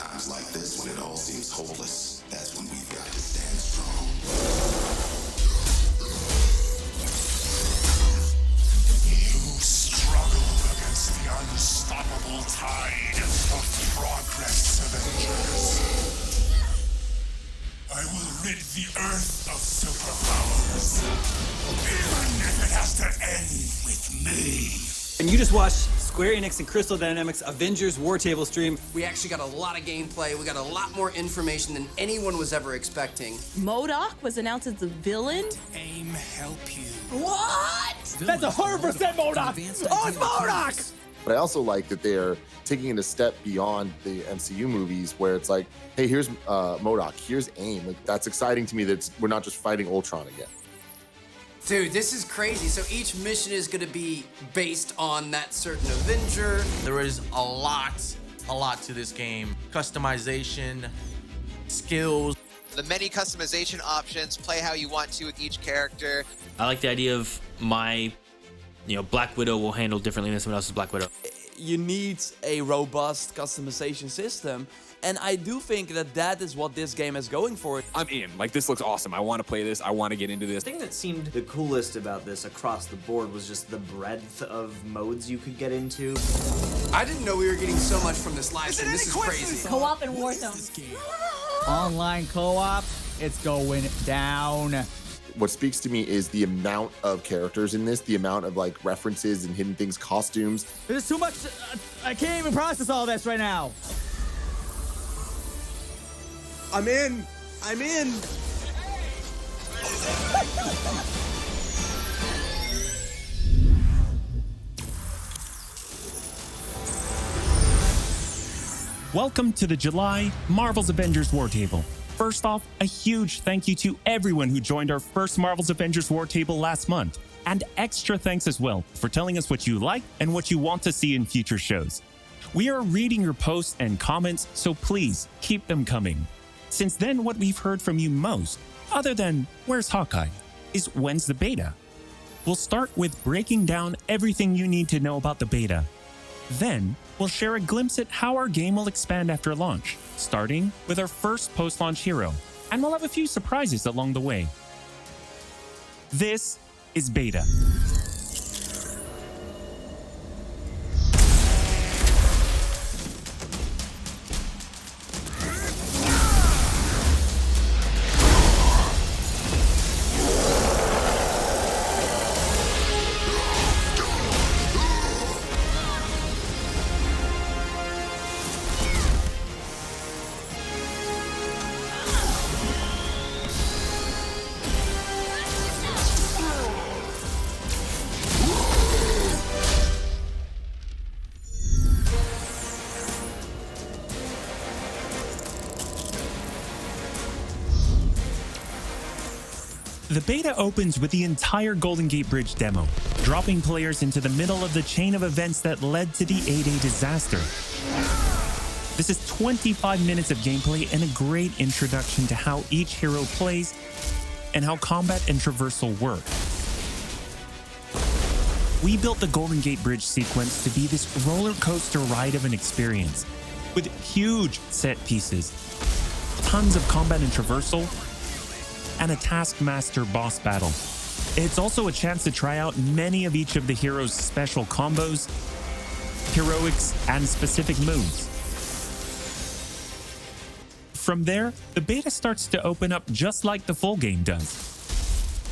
times like this, when it all seems hopeless, that's when we've got to stand strong. You struggle against the unstoppable tide of progress, Avengers. I will rid the Earth of superpowers, even if it has to end with me. And you just watched Square Enix and Crystal Dynamics Avengers War Table stream. We actually got a lot of gameplay. We got a lot more information than anyone was ever expecting. MODOK was announced as the villain. Aim help you. What? That's 100% MODOK! Oh, it's MODOK! But I also like that they're taking it a step beyond the MCU movies where it's like, hey, here's MODOK, here's AIM. Like, that's exciting to me that we're not just fighting Ultron again. Dude, this is crazy. So each mission is going to be based on that certain Avenger. There is a lot to this game. Customization, skills. The many customization options, play how you want to with each character. I like the idea of Black Widow will handle differently than someone else's Black Widow. You need a robust customization system, and I do think that is what this game is going for. I'm in. Like, this looks awesome. I want to play this. I want to get into this. The thing that seemed the coolest about this across the board was just the breadth of modes you could get into. I didn't know we were getting so much from this live stream. This is crazy. Co-op and Warzone. Online co-op, it's going down. What speaks to me is the amount of characters in this, the amount of like references and hidden things, costumes. There's too much. I can't even process all this right now. I'm in. I'm in. Welcome to the July Marvel's Avengers War Table. First off, a huge thank you to everyone who joined our first Marvel's Avengers War Table last month. And extra thanks as well for telling us what you like and what you want to see in future shows. We are reading your posts and comments, so please keep them coming. Since then, what we've heard from you most, other than where's Hawkeye, is when's the beta? We'll start with breaking down everything you need to know about the beta. Then, we'll share a glimpse at how our game will expand after launch, starting with our first post-launch hero, and we'll have a few surprises along the way. This is Beta. The beta opens with the entire Golden Gate Bridge demo, dropping players into the middle of the chain of events that led to the A-Day disaster. This is 25 minutes of gameplay and a great introduction to how each hero plays and how combat and traversal work. We built the Golden Gate Bridge sequence to be this roller coaster ride of an experience, with huge set pieces, tons of combat and traversal, and a Taskmaster boss battle. It's also a chance to try out many of each of the heroes' special combos, heroics, and specific moves. From there, the beta starts to open up just like the full game does,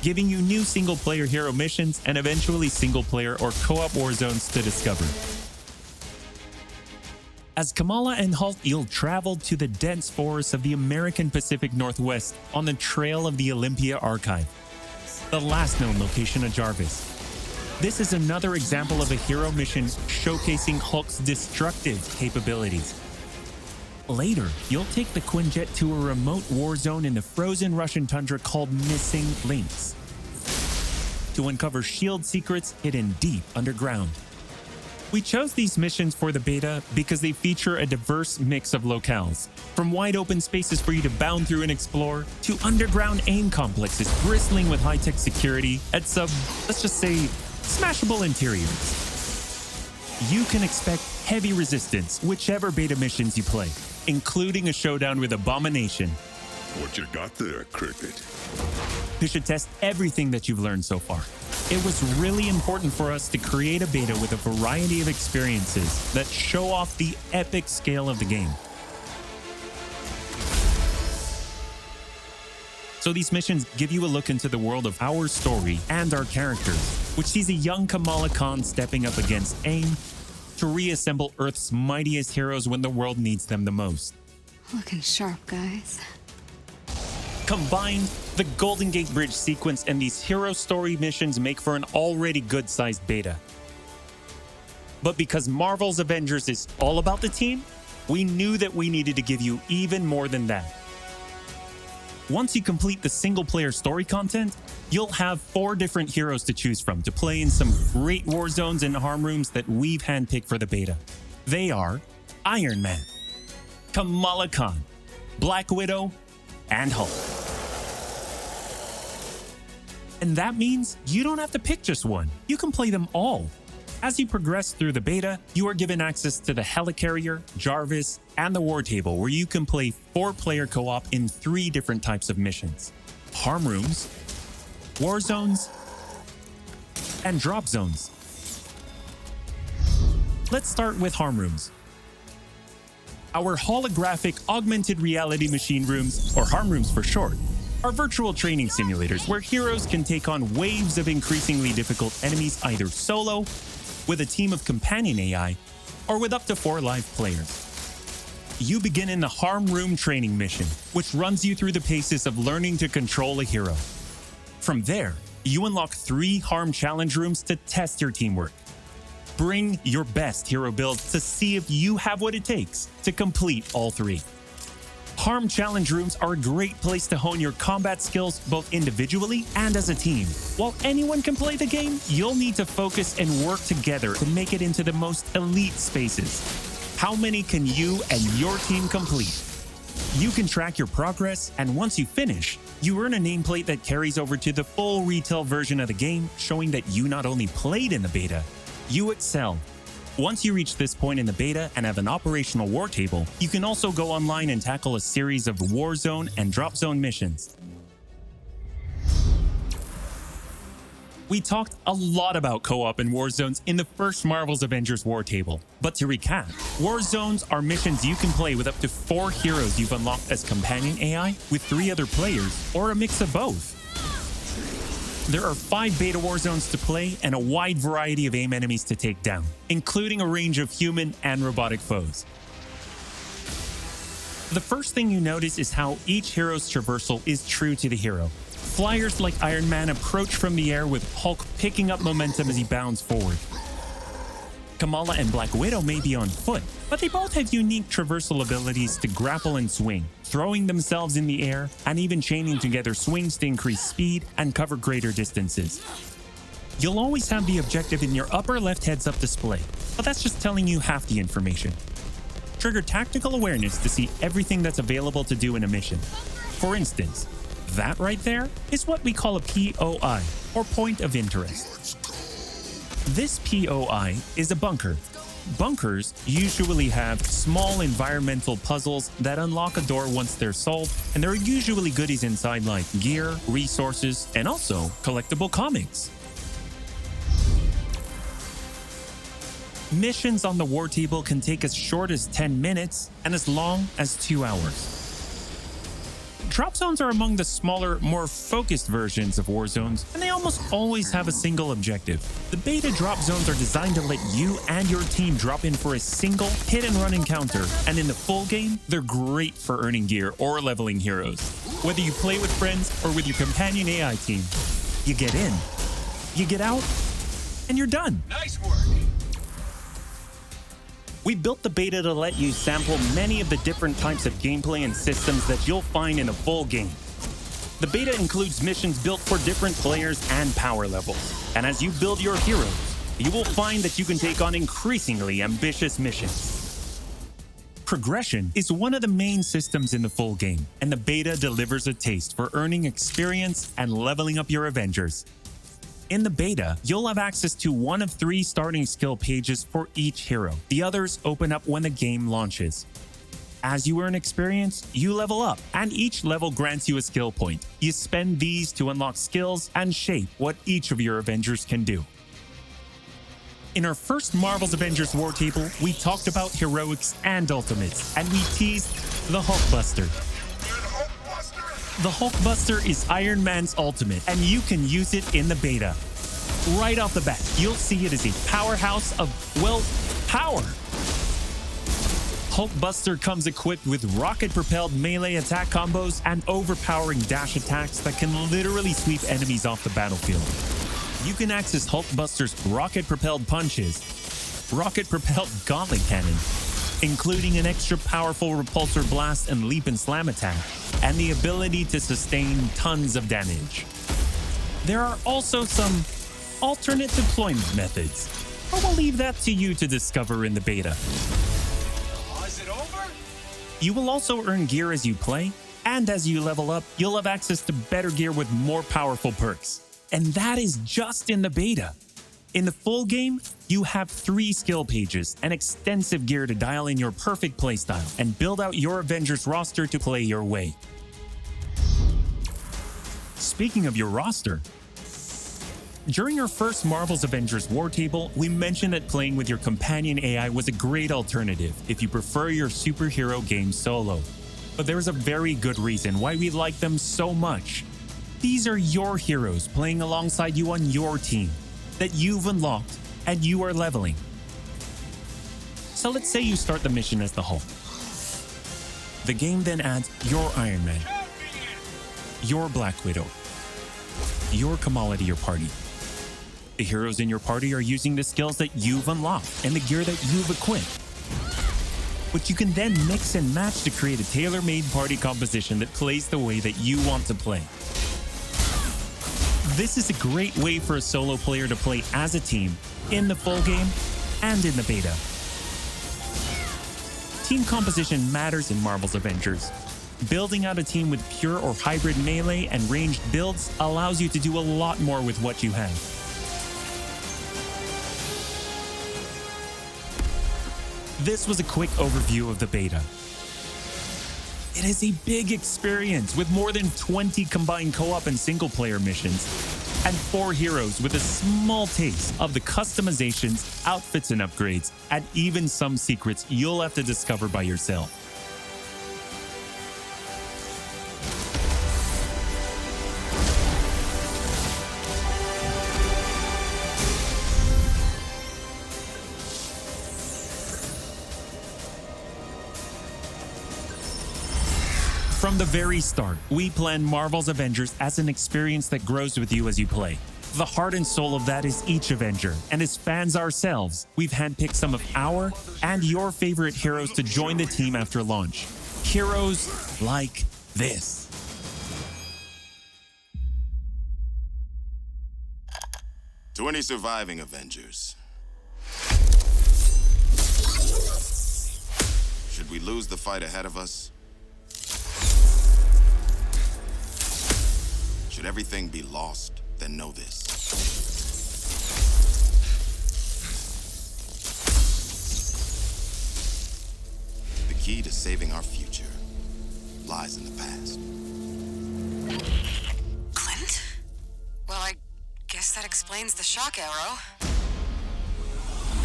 giving you new single-player hero missions and eventually single-player or co-op war zones to discover. As Kamala and Hulk you'll travel to the dense forests of the American Pacific Northwest on the trail of the Olympia Archive, the last known location of Jarvis. This is another example of a hero mission showcasing Hulk's destructive capabilities. Later, you'll take the Quinjet to a remote war zone in the frozen Russian tundra called Missing Links to uncover SHIELD secrets hidden deep underground. We chose these missions for the beta because they feature a diverse mix of locales, from wide open spaces for you to bound through and explore, to underground AIM complexes bristling with high-tech security at some, let's just say, smashable interiors. You can expect heavy resistance whichever beta missions you play, including a showdown with Abomination. What you got there, Cricket? You should test everything that you've learned so far. It was really important for us to create a beta with a variety of experiences that show off the epic scale of the game. So these missions give you a look into the world of our story and our characters, which sees a young Kamala Khan stepping up against AIM to reassemble Earth's mightiest heroes when the world needs them the most. Looking sharp, guys. Combined, the Golden Gate Bridge sequence and these hero story missions make for an already good-sized beta. But because Marvel's Avengers is all about the team, we knew that we needed to give you even more than that. Once you complete the single-player story content, you'll have 4 different heroes to choose from to play in some great war zones and harm rooms that we've handpicked for the beta. They are Iron Man, Kamala Khan, Black Widow, and Hulk. And that means you don't have to pick just one. You can play them all. As you progress through the beta, you are given access to the Helicarrier, Jarvis, and the War Table, where you can play 4-player co-op in 3 different types of missions: harm rooms, war zones, and drop zones. Let's start with harm rooms. Our holographic augmented reality machine rooms, or harm rooms for short, are virtual training simulators where heroes can take on waves of increasingly difficult enemies either solo, with a team of companion AI, or with up to 4 live players. You begin in the Harm Room training mission, which runs you through the paces of learning to control a hero. From there, you unlock 3 Harm Challenge rooms to test your teamwork. Bring your best hero build to see if you have what it takes to complete all 3. Harm Challenge rooms are a great place to hone your combat skills both individually and as a team. While anyone can play the game, you'll need to focus and work together to make it into the most elite spaces. How many can you and your team complete? You can track your progress, and once you finish, you earn a nameplate that carries over to the full retail version of the game, showing that you not only played in the beta, you excel. Once you reach this point in the beta and have an operational war table, you can also go online and tackle a series of war zone and drop zone missions. We talked a lot about co-op and war zones in the first Marvel's Avengers war table. But to recap, war zones are missions you can play with up to 4 heroes you've unlocked as companion AI with 3 other players, or a mix of both. There are 5 beta war zones to play and a wide variety of AIM enemies to take down, including a range of human and robotic foes. The first thing you notice is how each hero's traversal is true to the hero. Flyers like Iron Man approach from the air with Hulk picking up momentum as he bounds forward. Kamala and Black Widow may be on foot, but they both have unique traversal abilities to grapple and swing, throwing themselves in the air, and even chaining together swings to increase speed and cover greater distances. You'll always have the objective in your upper left heads-up display, but that's just telling you half the information. Trigger tactical awareness to see everything that's available to do in a mission. For instance, that right there is what we call a POI, or Point of Interest. This POI is a bunker. Bunkers usually have small environmental puzzles that unlock a door once they're solved, and there are usually goodies inside like gear, resources, and also collectible comics. Missions on the war table can take as short as 10 minutes and as long as 2 hours. Drop zones are among the smaller, more focused versions of war zones, and they almost always have a single objective. The beta drop zones are designed to let you and your team drop in for a single hit-and-run encounter, and in the full game, they're great for earning gear or leveling heroes. Whether you play with friends or with your companion AI team, you get in, you get out, and you're done. Nice work. We built the beta to let you sample many of the different types of gameplay and systems that you'll find in a full game. The beta includes missions built for different players and power levels. And as you build your heroes, you will find that you can take on increasingly ambitious missions. Progression is one of the main systems in the full game, and the beta delivers a taste for earning experience and leveling up your Avengers. In the beta, you'll have access to one of 3 starting skill pages for each hero. The others open up when the game launches. As you earn experience, you level up, and each level grants you a skill point. You spend these to unlock skills and shape what each of your Avengers can do. In our first Marvel's Avengers War Table, we talked about heroics and ultimates, and we teased the Hulkbuster. The Hulkbuster is Iron Man's ultimate, and you can use it in the beta. Right off the bat, you'll see it as a powerhouse of, well, power. Hulkbuster comes equipped with rocket-propelled melee attack combos and overpowering dash attacks that can literally sweep enemies off the battlefield. You can access Hulkbuster's rocket-propelled punches, rocket-propelled gauntlet cannon, including an extra powerful repulsor blast and leap and slam attack, and the ability to sustain tons of damage. There are also some alternate deployment methods, but we'll leave that to you to discover in the beta. Is it over? You will also earn gear as you play, and as you level up, you'll have access to better gear with more powerful perks. And that is just in the beta. In the full game, you have 3 skill pages and extensive gear to dial in your perfect playstyle and build out your Avengers roster to play your way. Speaking of your roster, during our first Marvel's Avengers War Table, we mentioned that playing with your companion AI was a great alternative if you prefer your superhero game solo. But there's a very good reason why we like them so much. These are your heroes playing alongside you on your team that you've unlocked and you are leveling. So let's say you start the mission as the Hulk. The game then adds your Iron Man, your Black Widow, your Kamala to your party. The heroes in your party are using the skills that you've unlocked and the gear that you've equipped, which you can then mix and match to create a tailor-made party composition that plays the way that you want to play. This is a great way for a solo player to play as a team in the full game and in the beta. Team composition matters in Marvel's Avengers. Building out a team with pure or hybrid melee and ranged builds allows you to do a lot more with what you have. This was a quick overview of the beta. It is a big experience with more than 20 combined co-op and single-player missions, and 4 heroes with a small taste of the customizations, outfits and upgrades, and even some secrets you'll have to discover by yourself. From the very start, we planned Marvel's Avengers as an experience that grows with you as you play. The heart and soul of that is each Avenger, and as fans ourselves, we've handpicked some of our and your favorite heroes to join the team after launch. Heroes like this. To any surviving Avengers, should we lose the fight ahead of us? Should everything be lost, then know this. The key to saving our future lies in the past. Clint? Well, I guess that explains the shock arrow.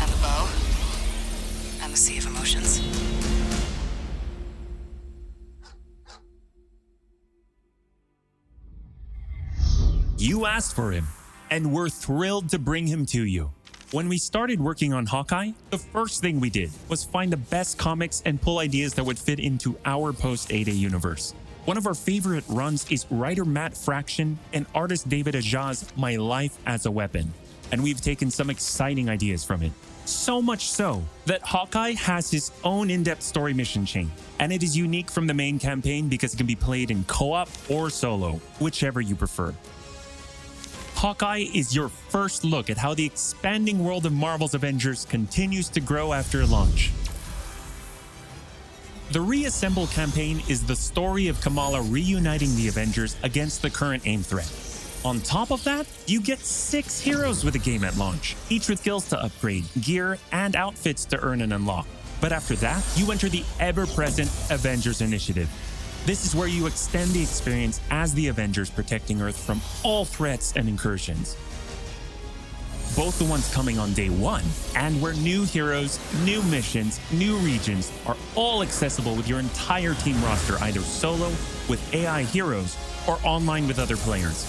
And the bow. And the sea of emotions. You asked for him, and we're thrilled to bring him to you. When we started working on Hawkeye, the first thing we did was find the best comics and pull ideas that would fit into our post-A-Day universe. One of our favorite runs is writer Matt Fraction and artist David Aja's My Life as a Weapon, and we've taken some exciting ideas from it. So much so that Hawkeye has his own in-depth story mission chain, and it is unique from the main campaign because it can be played in co-op or solo, whichever you prefer. Hawkeye is your first look at how the expanding world of Marvel's Avengers continues to grow after launch. The Reassemble campaign is the story of Kamala reuniting the Avengers against the current AIM threat. On top of that, you get 6 heroes with the game at launch, each with skills to upgrade, gear, and outfits to earn and unlock. But after that, you enter the ever-present Avengers Initiative. This is where you extend the experience as the Avengers, protecting Earth from all threats and incursions. Both the ones coming on day one, and where new heroes, new missions, new regions are all accessible with your entire team roster, either solo, with AI heroes, or online with other players.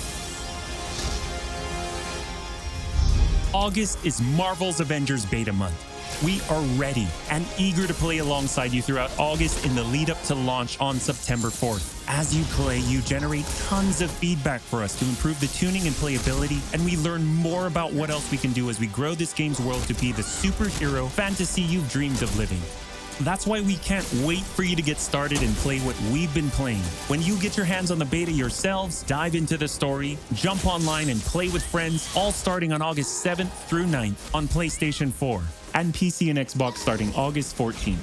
August is Marvel's Avengers Beta Month. We are ready and eager to play alongside you throughout August in the lead up to launch on September 4th. As you play, you generate tons of feedback for us to improve the tuning and playability, and we learn more about what else we can do as we grow this game's world to be the superhero fantasy you've dreamed of living. That's why we can't wait for you to get started and play what we've been playing. When you get your hands on the beta yourselves, dive into the story, jump online and play with friends, all starting on August 7th through 9th on PlayStation 4 and PC and Xbox starting August 14th.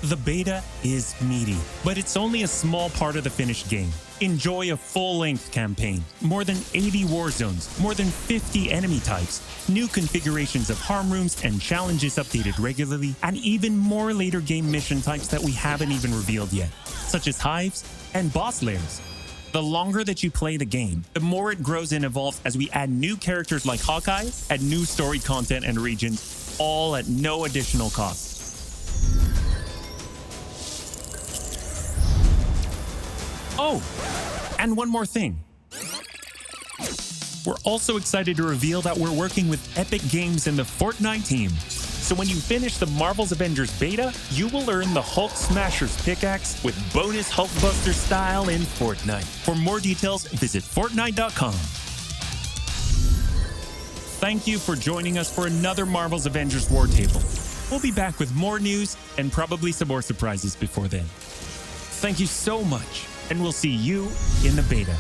The beta is meaty, but it's only a small part of the finished game. Enjoy a full-length campaign, more than 80 war zones, more than 50 enemy types, new configurations of harm rooms and challenges updated regularly, and even more later game mission types that we haven't even revealed yet, such as hives and boss lairs. The longer that you play the game, the more it grows and evolves as we add new characters like Hawkeye, add new story content and regions, all at no additional cost. Oh, and one more thing. We're also excited to reveal that we're working with Epic Games and the Fortnite team. So when you finish the Marvel's Avengers beta, you will earn the Hulk Smasher's pickaxe with bonus Hulkbuster style in Fortnite. For more details, visit Fortnite.com. Thank you for joining us for another Marvel's Avengers War Table. We'll be back with more news and probably some more surprises before then. Thank you so much, and we'll see you in the beta.